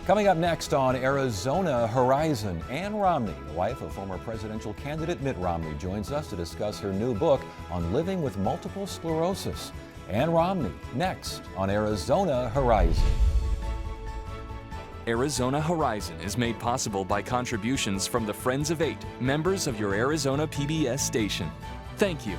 Coming up next on Arizona Horizon, Ann Romney, the wife of former presidential candidate Mitt Romney, joins us to discuss her new book on living with multiple sclerosis. Ann Romney, next on Arizona Horizon. Arizona Horizon is made possible by contributions from the Friends of Eight, members of your Arizona PBS station. Thank you.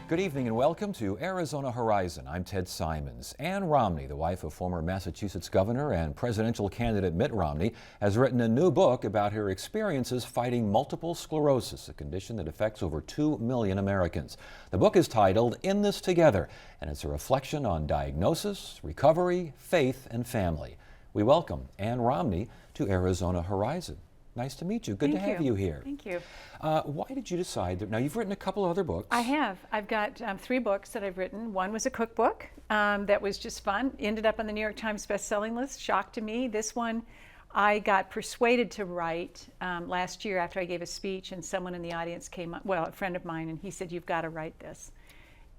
Good evening and welcome to Arizona Horizon. I'm Ted Simons. Ann Romney, the wife of former Massachusetts governor and presidential candidate Mitt Romney, has written a new book about her experiences fighting multiple sclerosis, a condition that affects over 2 million Americans. The book is titled In This Together, and it's a reflection on diagnosis, recovery, faith, and family. We welcome Ann Romney to Arizona Horizon. Nice to meet you. Good to have you here. Thank you. Why did you decide that? Now, you've written a couple other books. I have. I've got 3 books that I've written. One was a cookbook that was just fun. Ended up on the New York Times bestselling list. Shock to me. This one I got persuaded to write last year after I gave a speech, and someone in the audience came up, well, a friend of mine, and he said, "You've got to write this."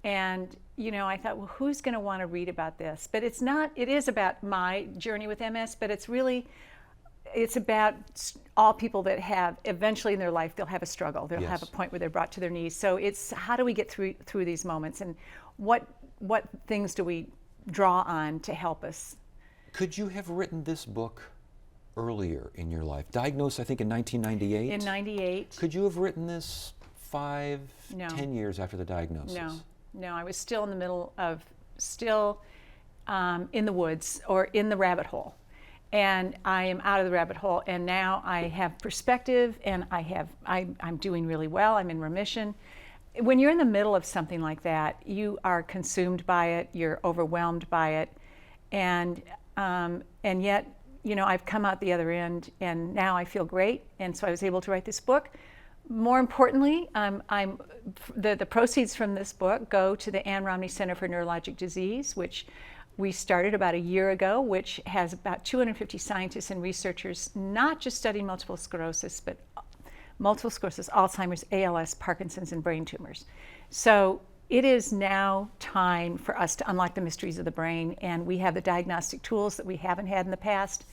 And, you know, I thought, well, who's going to want to read about this? But it's not, it is about my journey with MS, but it's about all people that have, eventually in their life, they'll have a struggle. They'll have a point where they're brought to their knees. So it's how do we get through these moments, and what things do we draw on to help us? Could you have written this book earlier in your life? Diagnosed, I think, in 1998? In 98. Could you have written this 10 years after the diagnosis? No, I was still in the middle of, in the woods or in the rabbit hole. And I am out of the rabbit hole, and now I have perspective, and I'm doing really well. I'm in remission. When you're in the middle of something like that, you are consumed by it, you're overwhelmed by it, and yet, you know, I've come out the other end, and now I feel great, and so I was able to write this book. More importantly, the proceeds from this book go to the Ann Romney Center for Neurologic Disease, which we started about a year ago, which has about 250 scientists and researchers, not just studying multiple sclerosis, but multiple sclerosis, Alzheimer's, ALS, Parkinson's, and brain tumors. So it is now time for us to unlock the mysteries of the brain, and we have the diagnostic tools that we haven't had in the past.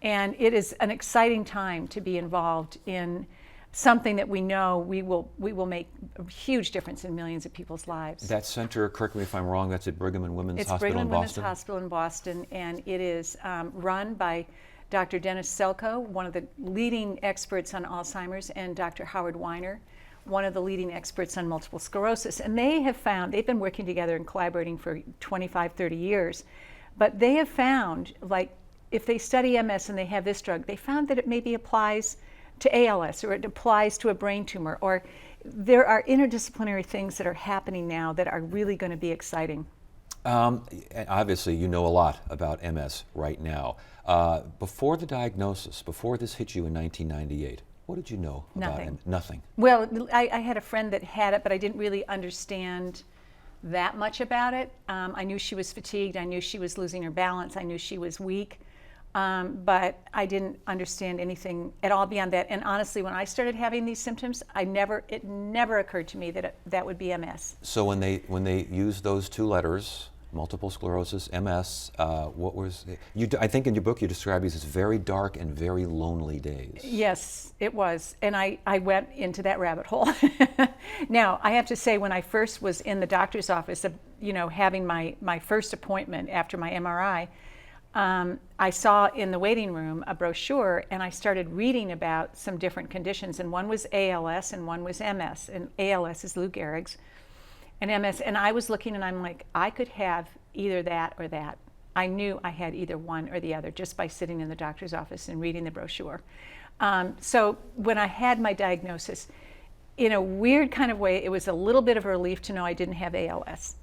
And it is an exciting time to be involved in something that we know we will make a huge difference in millions of people's lives. That center, correct me if I'm wrong, that's at Brigham and Women's Hospital in Boston? It's Brigham and Women's Hospital in Boston, and it is run by Dr. Dennis Selkoe, one of the leading experts on Alzheimer's, and Dr. Howard Weiner, one of the leading experts on multiple sclerosis. And they have found, they've been working together and collaborating for 25, 30 years, but they have found, like, if they study MS and they have this drug, they found that it maybe applies to ALS, or it applies to a brain tumor, or there are interdisciplinary things that are happening now that are really going to be exciting. Obviously, you know a lot about MS right now. Before the diagnosis, before this hit you in 1998, what did you know about it? Nothing. Well, I had a friend that had it, but I didn't really understand that much about it. I knew she was fatigued. I knew she was losing her balance. I knew she was weak. But I didn't understand anything at all beyond that. And honestly, when I started having these symptoms, it never occurred to me that that would be MS. So when they used those 2 letters, multiple sclerosis, MS, what was I think in your book you describe these as very dark and very lonely days. Yes, it was. And I went into that rabbit hole. Now, I have to say, when I first was in the doctor's office, you know, having my first appointment after my MRI, I saw in the waiting room a brochure, and I started reading about some different conditions, and one was ALS and one was MS, and ALS is Lou Gehrig's, and MS, and I was looking and I'm like, I could have either that or that. I knew I had either one or the other just by sitting in the doctor's office and reading the brochure. So when I had my diagnosis, in a weird kind of way, it was a little bit of a relief to know I didn't have ALS.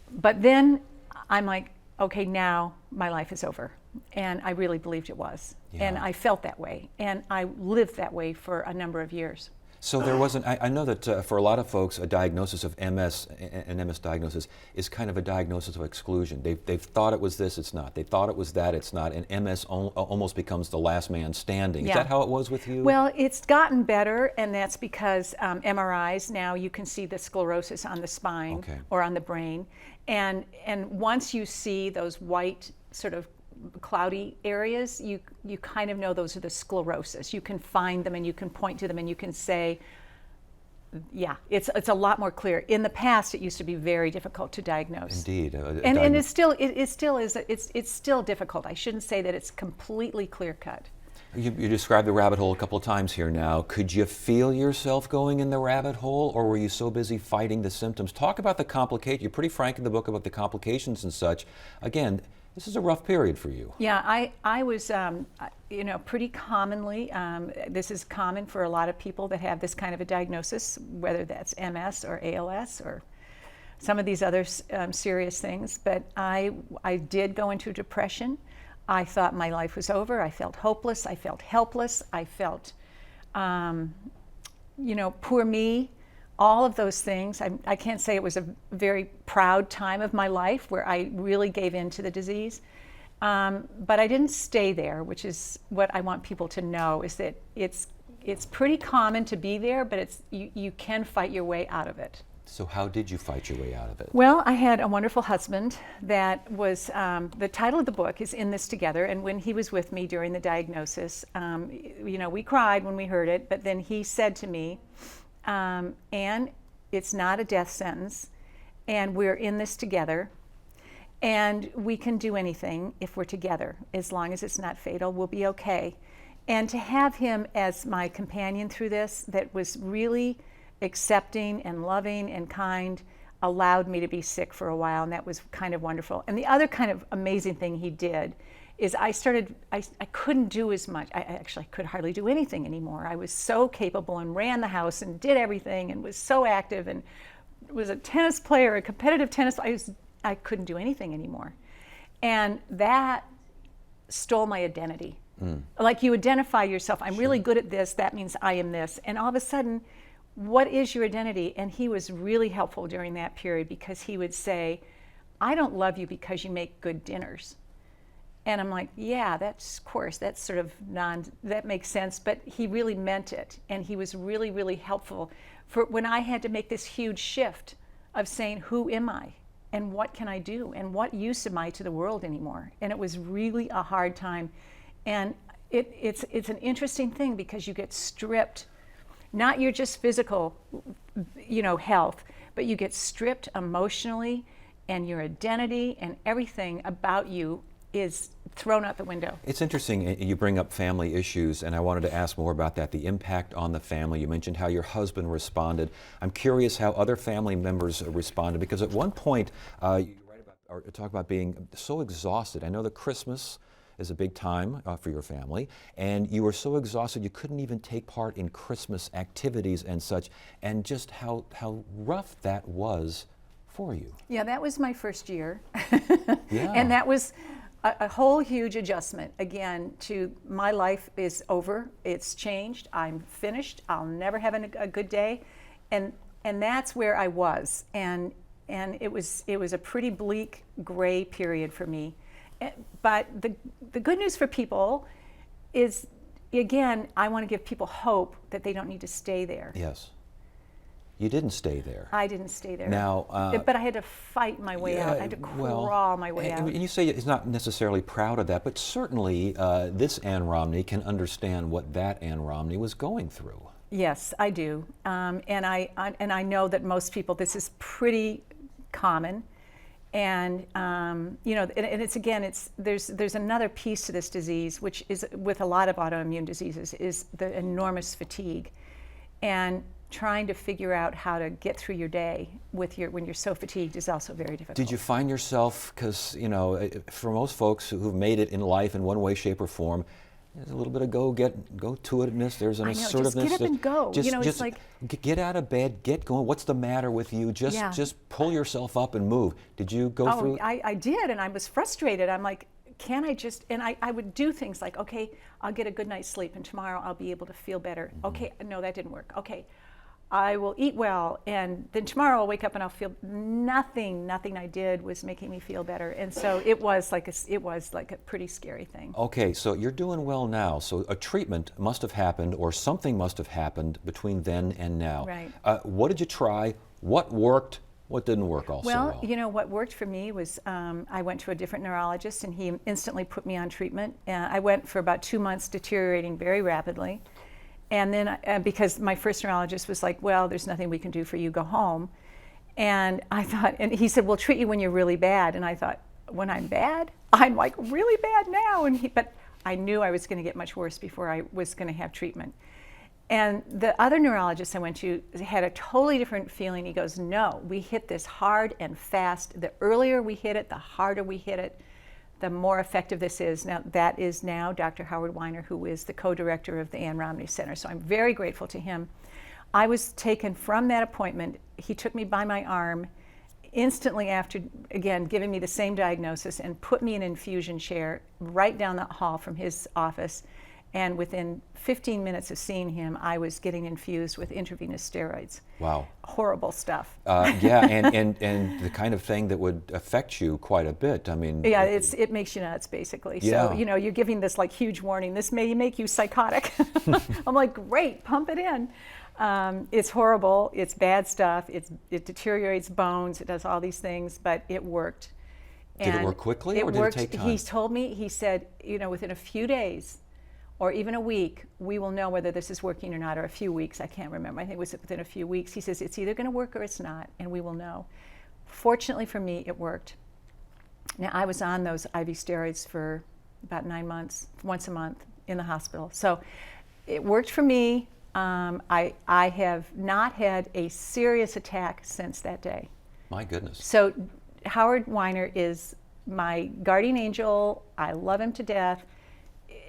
But then I'm like, okay, now my life is over. And I really believed it was. Yeah. And I felt that way. And I lived that way for a number of years. So there wasn't, I know that for a lot of folks, a diagnosis of MS, an MS diagnosis, is kind of a diagnosis of exclusion. They've thought it was this, it's not. They thought it was that, it's not. And MS almost becomes the last man standing. Yeah. Is that how it was with you? Well, it's gotten better, and that's because MRIs, now you can see the sclerosis on the spine or on the brain. And once you see those white sort of cloudy areas, you kind of know those are the sclerosis. You can find them and you can point to them and you can say, yeah, it's a lot more clear. In the past, it used to be very difficult to diagnose. Indeed. And it still is. It's still difficult. I shouldn't say that it's completely clear cut. You described the rabbit hole a couple of times here now. Could you feel yourself going in the rabbit hole, or were you so busy fighting the symptoms? Talk about the complications. You're pretty frank in the book about the complications and such. Again, this is a rough period for you. Yeah, I was, pretty commonly, this is common for a lot of people that have this kind of a diagnosis, whether that's MS or ALS or some of these other serious things. But I did go into depression. I thought my life was over. I felt hopeless. I felt helpless. I felt, poor me. All of those things. I can't say it was a very proud time of my life where I really gave in to the disease. But I didn't stay there, which is what I want people to know, is that it's pretty common to be there, but you can fight your way out of it. So how did you fight your way out of it? Well, I had a wonderful husband that was, the title of the book is In This Together, and when he was with me during the diagnosis, we cried when we heard it, but then he said to me, Anne, it's not a death sentence, and we're in this together, and we can do anything if we're together. As long as it's not fatal, we'll be okay. And to have him as my companion through this, that was really accepting and loving and kind, allowed me to be sick for a while, and that was kind of wonderful. And the other kind of amazing thing he did is I couldn't do as much. I actually could hardly do anything anymore. I was so capable and ran the house and did everything and was so active and was a tennis player, a competitive tennis. I couldn't do anything anymore. And that stole my identity. Like, you identify yourself. I'm really good at this. That means I am this. And all of a sudden, what is your identity? And he was really helpful during that period, because he would say, I don't love you because you make good dinners. And I'm like, yeah, that's sort of that makes sense, but he really meant it. And he was really, really helpful for when I had to make this huge shift of saying, who am I? And what can I do? And what use am I to the world anymore? And it was really a hard time. And it's an interesting thing, because you get stripped, not your just physical, health, but you get stripped emotionally, and your identity and everything about you is thrown out the window. It's interesting you bring up family issues, and I wanted to ask more about that, the impact on the family. You mentioned how your husband responded. I'm curious how other family members responded, because at one point you write about, or talk about being so exhausted. I know that Christmas is a big time for your family, and you were so exhausted you couldn't even take part in Christmas activities and such, and just how rough that was for you. Yeah, that was my first year. Yeah. And that was a whole huge adjustment, again, to my life is over, it's changed, I'm finished, I'll never have a good day, and that's where I was, and it was a pretty bleak, gray period for me. But the good news for people is, again, I want to give people hope that they don't need to stay there. Yes. You didn't stay there. I didn't stay there. Now, but I had to fight my way out. I had to crawl my way out. And you say he's not necessarily proud of that, but certainly this Ann Romney can understand what that Ann Romney was going through. Yes, I do, and I know that most people, this is pretty common, and and there's another piece to this disease, which is with a lot of autoimmune diseases, is the enormous fatigue, and trying to figure out how to get through your day when you're so fatigued is also very difficult. Did you find yourself, because for most folks who've made it in life in one way, shape, or form, there's a little bit of go-to-itiveness. There's an assertiveness. Just get up and go. Just like get out of bed, get going. What's the matter with you? Just pull yourself up and move. Did you go through? I did, and I was frustrated. I'm like, can I just? And I would do things like, okay, I'll get a good night's sleep, and tomorrow I'll be able to feel better. Mm-hmm. Okay, no, that didn't work. Okay, I will eat well, and then tomorrow I'll wake up and I'll feel nothing I did was making me feel better. And so it was like a pretty scary thing. Okay, so you're doing well now. So a treatment must have happened, or something must have happened between then and now. Right. What did you try? What worked? What didn't work also well? You know, what worked for me was I went to a different neurologist and he instantly put me on treatment. I went for about 2 months deteriorating very rapidly. And then because my first neurologist was like, well, there's nothing we can do for you, go home. And I thought, and he said, we'll treat you when you're really bad. And I thought, when I'm bad? I'm like really bad now. But I knew I was going to get much worse before I was going to have treatment. And the other neurologist I went to had a totally different feeling. He goes, no, we hit this hard and fast. The earlier we hit it, the harder we hit it, the more effective this is. Now, that is now Dr. Howard Weiner, who is the co-director of the Ann Romney Center. So I'm very grateful to him. I was taken from that appointment. He took me by my arm instantly after, again, giving me the same diagnosis and put me in an infusion chair right down the hall from his office. And within 15 minutes of seeing him, I was getting infused with intravenous steroids. Wow. Horrible stuff. Yeah, and the kind of thing that would affect you quite a bit. I mean. Yeah, it makes you nuts, basically. Yeah. So, you know, you're giving this like huge warning. This may make you psychotic. I'm like, great, pump it in. It's horrible. It's bad stuff. It deteriorates bones. It does all these things, but it worked. Did it work quickly or did it take time? He told me, he said, you know, within a few days, or even a week, we will know whether this is working or not, or a few weeks, I can't remember. I think it was within a few weeks. He says, it's either going to work or it's not, and we will know. Fortunately for me, it worked. Now, I was on those IV steroids for about 9 months, once a month in the hospital. So it worked for me. I have not had a serious attack since that day. My goodness. So Howard Weiner is my guardian angel. I love him to death.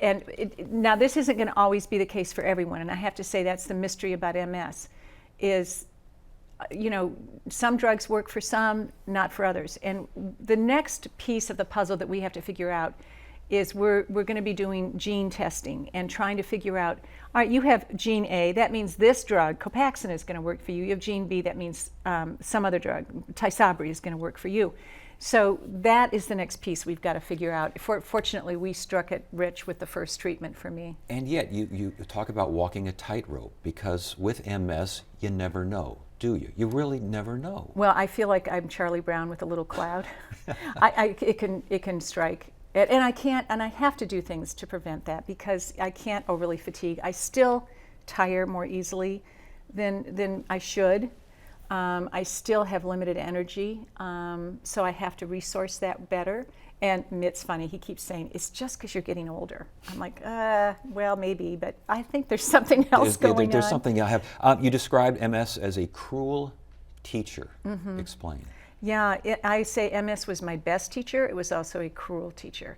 And now this isn't going to always be the case for everyone, and I have to say that's the mystery about MS, is, you know, some drugs work for some, not for others. And the next piece of the puzzle that we have to figure out is we're going to be doing gene testing and trying to figure out, all right, you have gene A, that means this drug, Copaxone, is going to work for you. You have gene B, that means some other drug, Tysabri, is going to work for you. So that is the next piece we've got to figure out. Fortunately, we struck it rich with the first treatment for me. And yet, you talk about walking a tightrope, because with MS, you never know, do you? You really never know. Well, I feel like I'm Charlie Brown with a little cloud. It can strike. And I can't, and I have to do things to prevent that, because I can't overly fatigue. I still tire more easily than I should. I still have limited energy, so I have to resource that better. And Mitt's funny, he keeps saying, it's just because you're getting older. I'm like, well, maybe, but I think there's something else going on. There's something I have. You described MS as a cruel teacher. Mm-hmm. Explain. Yeah, I say MS was my best teacher. It was also a cruel teacher.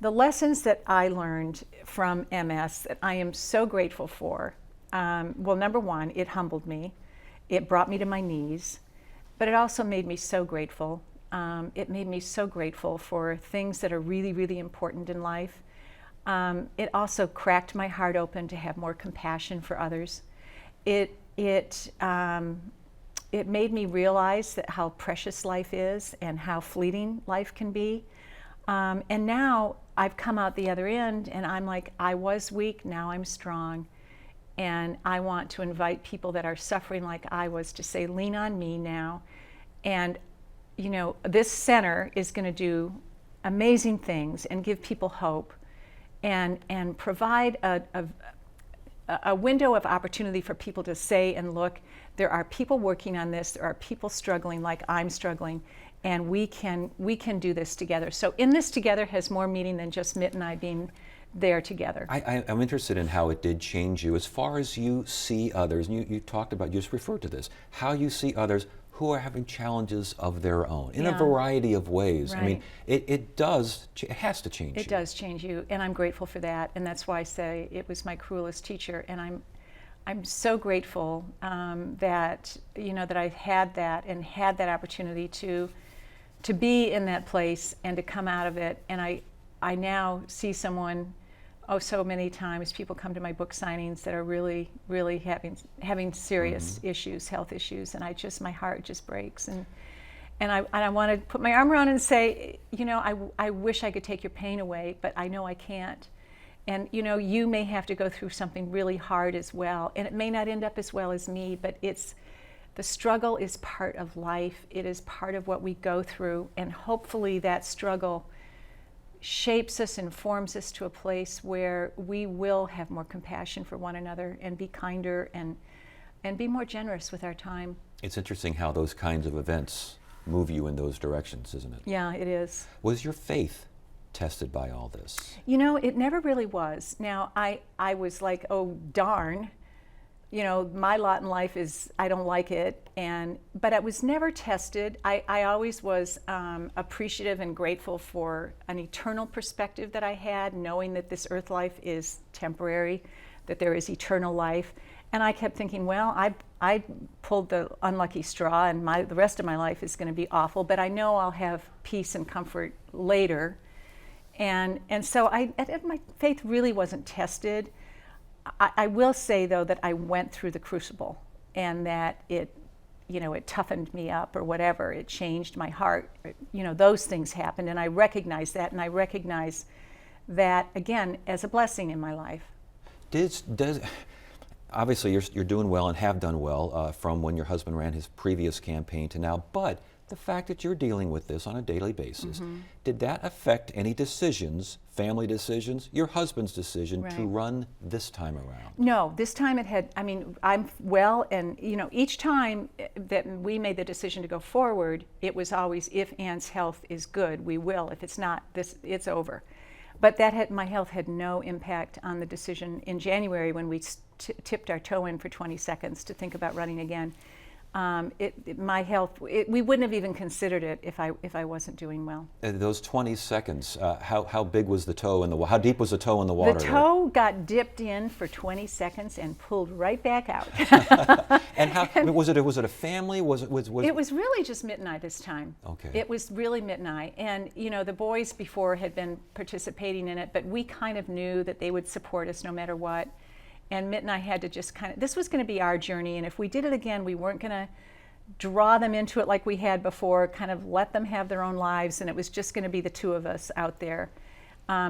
The lessons that I learned from MS that I am so grateful for, well, number one, it humbled me. It brought me to my knees, but it also made me so grateful. It made me so grateful for things that are really, really important in life. It also cracked my heart open to have more compassion for others. It made me realize that how precious life is and how fleeting life can be. And now I've come out the other end, and I'm like, I was weak, now I'm strong. And I want to invite people that are suffering like I was to say, lean on me now. And, you know, this center is going to do amazing things and give people hope and provide a window of opportunity for people to say and look, there are people working on this, there are people struggling like I'm struggling, and we can do this together. So in this together has more meaning than just Mitt and I being there together. I'm interested in how it did change you as far as you see others, and you talked about, you just referred to this, how you see others who are having challenges of their own in a variety of ways. Right. I mean, it has to change you. It does change you, and I'm grateful for that, and that's why I say it was my cruelest teacher, and I'm so grateful that, you know, that I've had that and had that opportunity to be in that place and to come out of it. And I now see someone, so many times people come to my book signings that are really, really having serious issues, health issues, and my heart just breaks. And I want to put my arm around and say, you know, I wish I could take your pain away, but I know I can't. And, you know, you may have to go through something really hard as well, and it may not end up as well as me, but the struggle is part of life. It is part of what we go through, and hopefully that struggle shapes us and forms us to a place where we will have more compassion for one another and be kinder and be more generous with our time. It's interesting how those kinds of events move you in those directions, isn't it? Yeah, it is. Was your faith tested by all this? You know, it never really was. Now, I was like, oh, darn. You know, my lot in life is I don't like it, but it was never tested. I always was appreciative and grateful for an eternal perspective that I had, knowing that this earth life is temporary, that there is eternal life. And I kept thinking, well, I pulled the unlucky straw, and the rest of my life is going to be awful, but I know I'll have peace and comfort later. And so my faith really wasn't tested. I will say, though, that I went through the crucible, and that it toughened me up or whatever. It changed my heart. You know, those things happened, and I recognize that, and I recognize that, again, as a blessing in my life. Obviously, you're doing well and have done well from when your husband ran his previous campaign to now, but the fact that you're dealing with this on a daily basis, did that affect any decisions, family decisions, your husband's decision to run this time around? No, this time it had, I mean, I'm well, and each time that we made the decision to go forward, it was always, if Ann's health is good, we will. If it's not, it's over. But my health had no impact on the decision in January when we tipped our toe in for 20 seconds to think about running again. My health, we wouldn't have even considered it if I wasn't doing well. Those 20 seconds, how big was the toe in the water? How deep was the toe in the water? The toe got dipped in for 20 seconds and pulled right back out. And how was it? Was it a family? It was really just Mitt and I this time. Okay. It was really Mitt and I, and the boys before had been participating in it, but we kind of knew that they would support us no matter what. And Mitt and I had to just this was going to be our journey, and if we did it again, we weren't going to draw them into it like we had before, kind of let them have their own lives, and it was just going to be the two of us out there.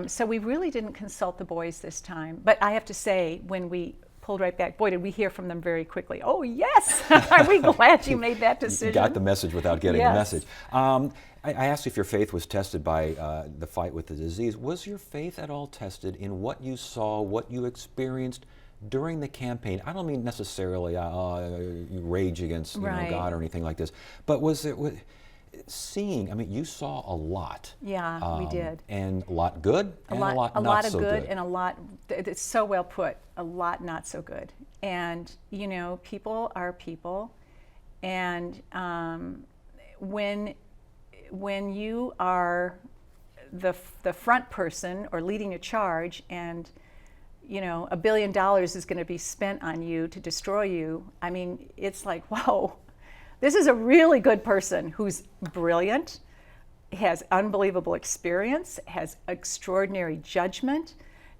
So we really didn't consult the boys this time. But I have to say, when we pulled right back, boy, did we hear from them very quickly. Oh, yes! Are we glad you made that decision? You got the message without getting Yes. the message. I asked if your faith was tested by the fight with the disease. Was your faith at all tested in what you saw, what you experienced during the campaign? I don't mean necessarily rage against God or anything like this, but was it seeing? I mean, you saw a lot. Yeah, we did. And a lot good, and a lot not lot of so good, and a lot. It's so well put. A lot not so good. And people are people, and when you are the front person or leading a charge, and $1 billion is going to be spent on you to destroy you. I mean, it's like, whoa, this is a really good person who's brilliant, has unbelievable experience, has extraordinary judgment,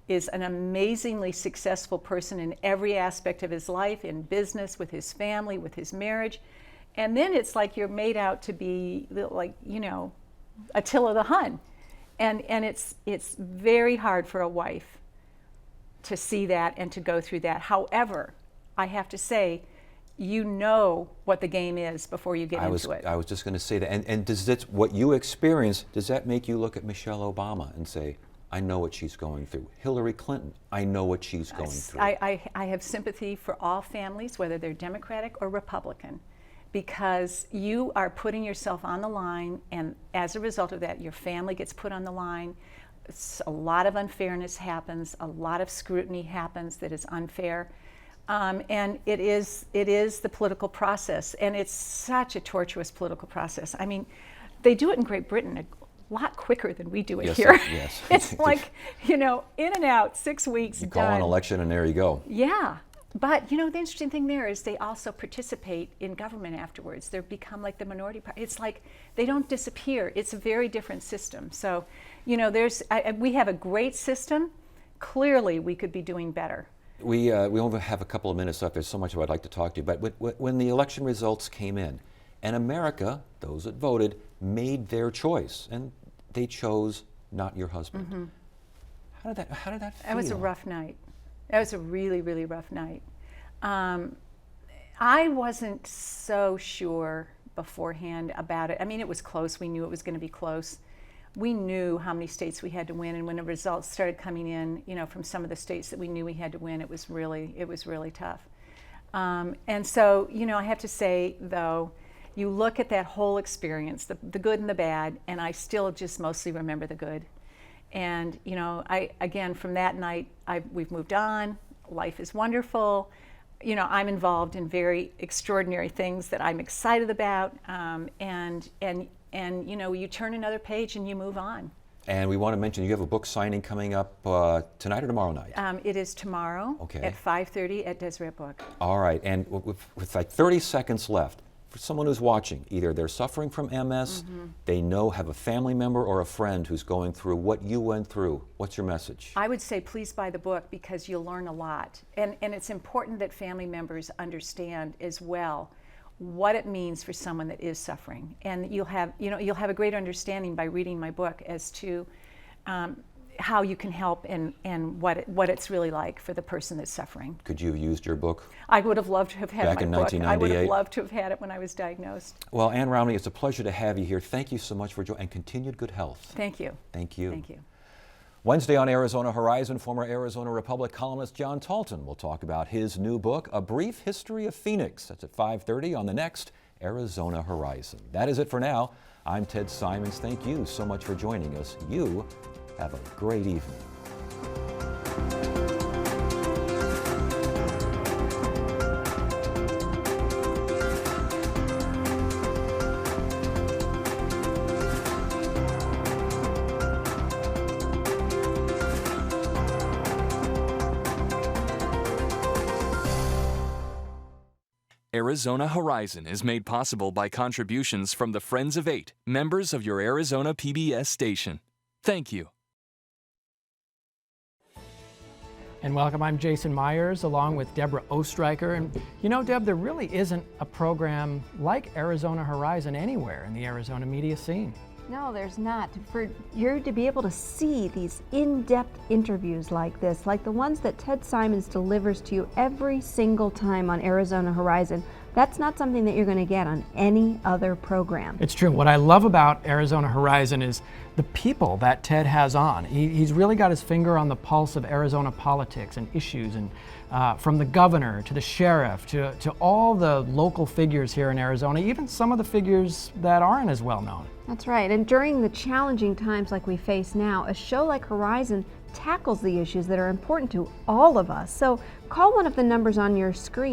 is an amazingly successful person in every aspect of his life, in business, with his family, with his marriage. And then it's like you're made out to be like, Attila the Hun. And it's very hard for a wife to see that and to go through that. However, I have to say, what the game is before you get into it. I was just going to say that. And does what you experience, does that make you look at Michelle Obama and say, I know what she's going through? Hillary Clinton, I know what she's going through. I have sympathy for all families, whether they're Democratic or Republican, because you are putting yourself on the line, and as a result of that, your family gets put on the line. A lot of unfairness happens, a lot of scrutiny happens that is unfair, and it is the political process, and it's such a tortuous political process. I mean, they do it in Great Britain a lot quicker than we do it here. Yes. It's like, in and out, 6 weeks, you call done. an election and there you go. Yeah. But the interesting thing there is they also participate in government afterwards. They become like the minority party. It's like they don't disappear. It's a very different system. So, we have a great system. Clearly, we could be doing better. We only have a couple of minutes left. There's so much I'd like to talk to you. But when the election results came in, and America, those that voted, made their choice, and they chose not your husband. Mm-hmm. How did that feel? It was a rough night. That was a really, really rough night. I wasn't so sure beforehand about it. I mean, it was close. We knew it was going to be close. We knew how many states we had to win, and when the results started coming in, from some of the states that we knew we had to win, it was really tough. And so, I have to say, though, you look at that whole experience, the good and the bad, and I still just mostly remember the good. And, again, from that night, we've moved on. Life is wonderful. I'm involved in very extraordinary things that I'm excited about. And you turn another page and you move on. And we want to mention you have a book signing coming up tonight or tomorrow night? It is tomorrow at 5:30 at Deseret Book. All right, and with like 30 seconds left, for someone who's watching, either they're suffering from MS, they have a family member or a friend who's going through what you went through, what's your message? I would say please buy the book because you'll learn a lot. And it's important that family members understand as well what it means for someone that is suffering. And you'll have a great understanding by reading my book as to how you can help and what it's really like for the person that's suffering. Could you have used your book? I would have loved to have had back my in book. 1998? I would have loved to have had it when I was diagnosed. Well, Ann Romney, it's a pleasure to have you here. Thank you so much for joining, and continued good health. Thank you. Thank you. Thank you. Wednesday on Arizona Horizon, former Arizona Republic columnist John Talton will talk about his new book, A Brief History of Phoenix. That's at 5:30 on the next Arizona Horizon. That is it for now. I'm Ted Simons. Thank you so much for joining us. You have a great evening. Arizona Horizon is made possible by contributions from the Friends of Eight, members of your Arizona PBS station. Thank you. And welcome, I'm Jason Myers, along with Deborah Ostreicher. And Deb, there really isn't a program like Arizona Horizon anywhere in the Arizona media scene. No, there's not. For you to be able to see these in-depth interviews like this, like the ones that Ted Simons delivers to you every single time on Arizona Horizon, that's not something that you're going to get on any other program. It's true. What I love about Arizona Horizon is the people that Ted has on. He's really got his finger on the pulse of Arizona politics and issues, and from the governor to the sheriff to all the local figures here in Arizona, even some of the figures that aren't as well known. That's right. And during the challenging times like we face now, a show like Horizon tackles the issues that are important to all of us. So call one of the numbers on your screen.